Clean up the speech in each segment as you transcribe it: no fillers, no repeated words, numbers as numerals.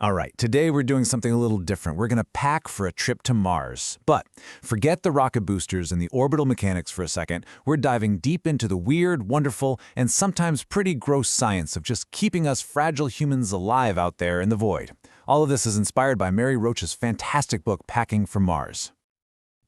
All right, today we're doing something a little different. We're going to pack for a trip to Mars. But forget the rocket boosters and the orbital mechanics for a second. We're diving deep into the weird, wonderful, and sometimes pretty gross science of just keeping us fragile humans alive out there in the void. All of this is inspired by Mary Roach's fantastic book, Packing for Mars.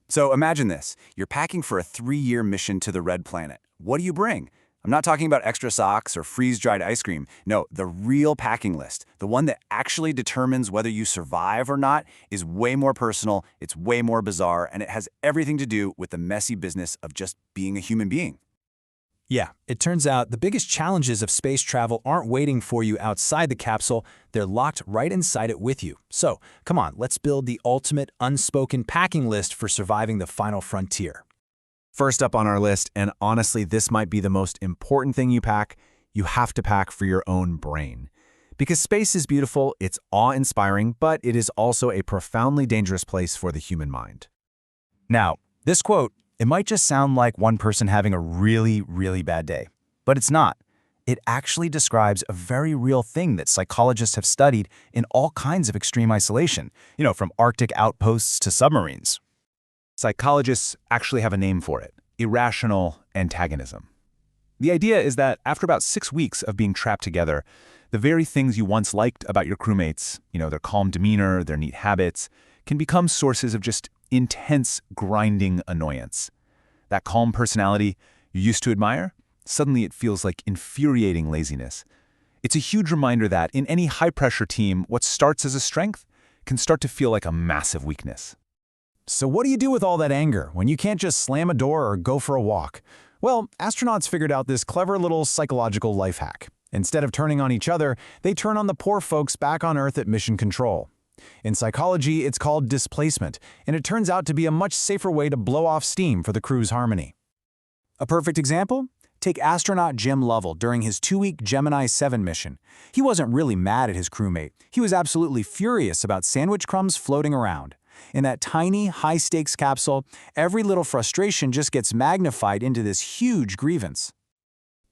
So imagine this. You're packing for a 3-year mission to the Red Planet. What do you bring? I'm not talking about extra socks or freeze-dried ice cream. No, the real packing list, the one that actually determines whether you survive or not, is way more personal, it's way more bizarre, and it has everything to do with the messy business of just being a human being. Yeah, it turns out the biggest challenges of space travel aren't waiting for you outside the capsule, they're locked right inside it with you. So, come on, let's build the ultimate unspoken packing list for surviving the final frontier. First up on our list, and honestly this might be the most important thing you pack, you have to pack for your own brain. Because space is beautiful, it's awe-inspiring, but it is also a profoundly dangerous place for the human mind. Now, this quote, it might just sound like one person having a really bad day, but it's not. It actually describes a very real thing that psychologists have studied in all kinds of extreme isolation, from Arctic outposts to submarines. Psychologists actually have a name for it: irrational antagonism. The idea is that after about 6 weeks of being trapped together, the very things you once liked about your crewmates, their calm demeanor, their neat habits, can become sources of just intense, grinding annoyance. That calm personality you used to admire, suddenly it feels like infuriating laziness. It's a huge reminder that in any high-pressure team, what starts as a strength can start to feel like a massive weakness. So what do you do with all that anger when you can't just slam a door or go for a walk? Well, astronauts figured out this clever little psychological life hack. Instead of turning on each other, they turn on the poor folks back on Earth at mission control. In psychology, it's called displacement, and it turns out to be a much safer way to blow off steam for the crew's harmony. A perfect example? Take astronaut Jim Lovell during his 2-week Gemini 7 mission. He wasn't really mad at his crewmate. He was absolutely furious about sandwich crumbs floating around. In that tiny, high-stakes capsule, every little frustration just gets magnified into this huge grievance.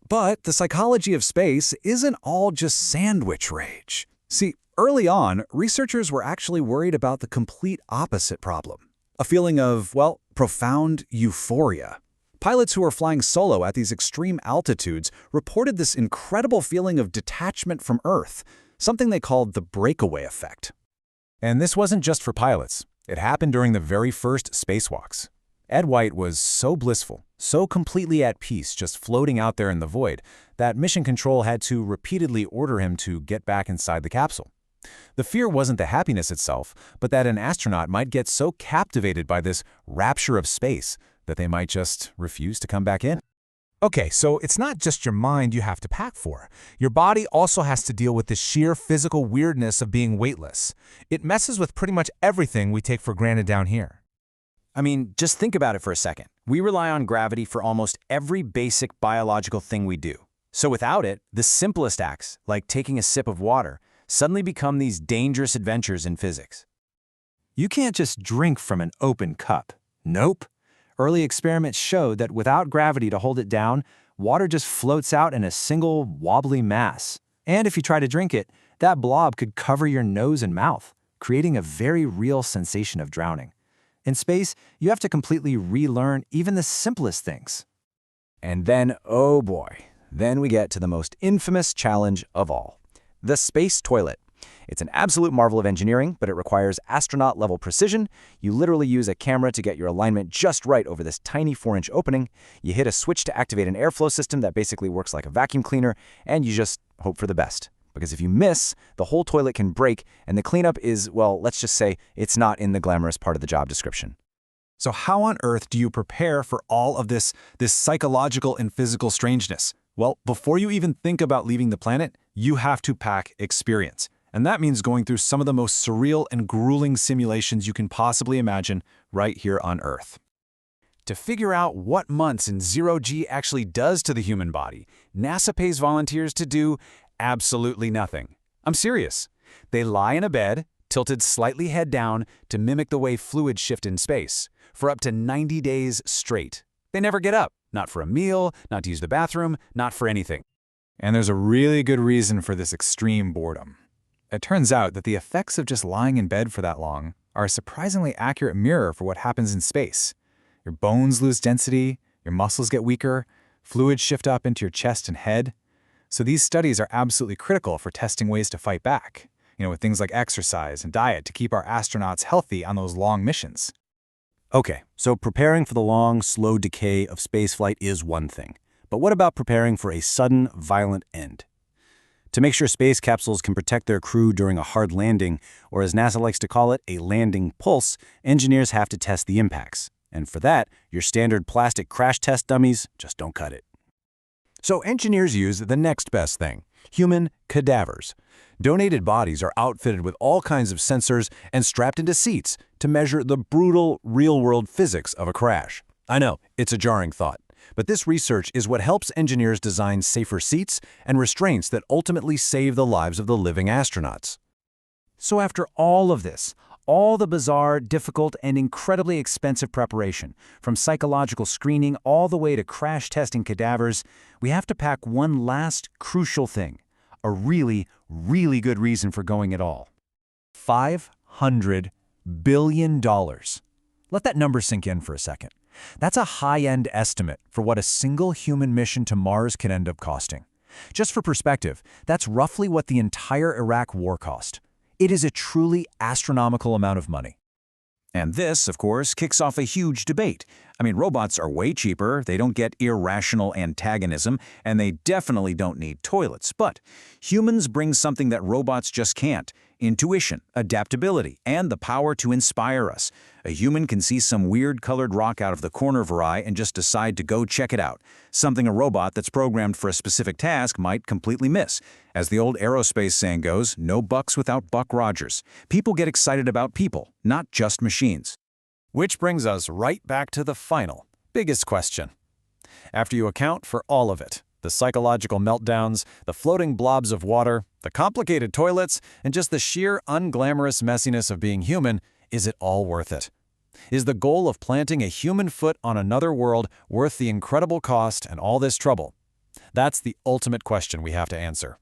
But the psychology of space isn't all just sandwich rage. See, early on, researchers were actually worried about the complete opposite problem. A feeling of, profound euphoria. Pilots who were flying solo at these extreme altitudes reported this incredible feeling of detachment from Earth, something they called the breakaway effect. And this wasn't just for pilots. It happened during the very first spacewalks. Ed White was so blissful, so completely at peace just floating out there in the void, that Mission Control had to repeatedly order him to get back inside the capsule. The fear wasn't the happiness itself, but that an astronaut might get so captivated by this rapture of space that they might just refuse to come back in. Okay, so it's not just your mind you have to pack for. Your body also has to deal with the sheer physical weirdness of being weightless. It messes with pretty much everything we take for granted down here. I mean, just think about it for a second. We rely on gravity for almost every basic biological thing we do. So without it, the simplest acts, like taking a sip of water, suddenly become these dangerous adventures in physics. You can't just drink from an open cup. Nope. Early experiments showed that without gravity to hold it down, water just floats out in a single wobbly mass. And if you try to drink it, that blob could cover your nose and mouth, creating a very real sensation of drowning. In space, you have to completely relearn even the simplest things. And then, oh boy, then we get to the most infamous challenge of all: the space toilet. It's an absolute marvel of engineering, but it requires astronaut-level precision. You literally use a camera to get your alignment just right over this tiny 4-inch opening. You hit a switch to activate an airflow system that basically works like a vacuum cleaner, and you just hope for the best. Because if you miss, the whole toilet can break, and the cleanup is, let's just say it's not in the glamorous part of the job description. So how on earth do you prepare for all of this psychological and physical strangeness? Well, before you even think about leaving the planet, you have to pack experience. And that means going through some of the most surreal and grueling simulations you can possibly imagine right here on Earth. To figure out what months in zero-G actually does to the human body, NASA pays volunteers to do absolutely nothing. I'm serious. They lie in a bed, tilted slightly head down to mimic the way fluids shift in space, for up to 90 days straight. They never get up, not for a meal, not to use the bathroom, not for anything. And there's a really good reason for this extreme boredom. It turns out that the effects of just lying in bed for that long are a surprisingly accurate mirror for what happens in space. Your bones lose density, your muscles get weaker, fluids shift up into your chest and head. So these studies are absolutely critical for testing ways to fight back, with things like exercise and diet to keep our astronauts healthy on those long missions. Okay, so preparing for the long, slow decay of spaceflight is one thing. But what about preparing for a sudden, violent end? To make sure space capsules can protect their crew during a hard landing, or as NASA likes to call it, a landing pulse, engineers have to test the impacts. And for that, your standard plastic crash test dummies just don't cut it. So engineers use the next best thing, human cadavers. Donated bodies are outfitted with all kinds of sensors and strapped into seats to measure the brutal, real-world physics of a crash. I know, it's a jarring thought, but this research is what helps engineers design safer seats and restraints that ultimately save the lives of the living astronauts. So after all of this, all the bizarre, difficult, and incredibly expensive preparation, from psychological screening all the way to crash testing cadavers, we have to pack one last crucial thing, a really, really good reason for going at all. $500 billion. Let that number sink in for a second. That's a high-end estimate for what a single human mission to Mars can end up costing. Just for perspective, that's roughly what the entire Iraq war cost. It is a truly astronomical amount of money. And this, of course, kicks off a huge debate. Robots are way cheaper, they don't get irrational antagonism, and they definitely don't need toilets. But humans bring something that robots just can't: intuition, adaptability, and the power to inspire us. A human can see some weird colored rock out of the corner of her eye and just decide to go check it out, something a robot that's programmed for a specific task might completely miss. As the old aerospace saying goes, no bucks without Buck Rogers. People get excited about people, not just machines. Which brings us right back to the final, biggest question. After you account for all of it, the psychological meltdowns, the floating blobs of water, the complicated toilets, and just the sheer unglamorous messiness of being human, is it all worth it? Is the goal of planting a human foot on another world worth the incredible cost and all this trouble? That's the ultimate question we have to answer.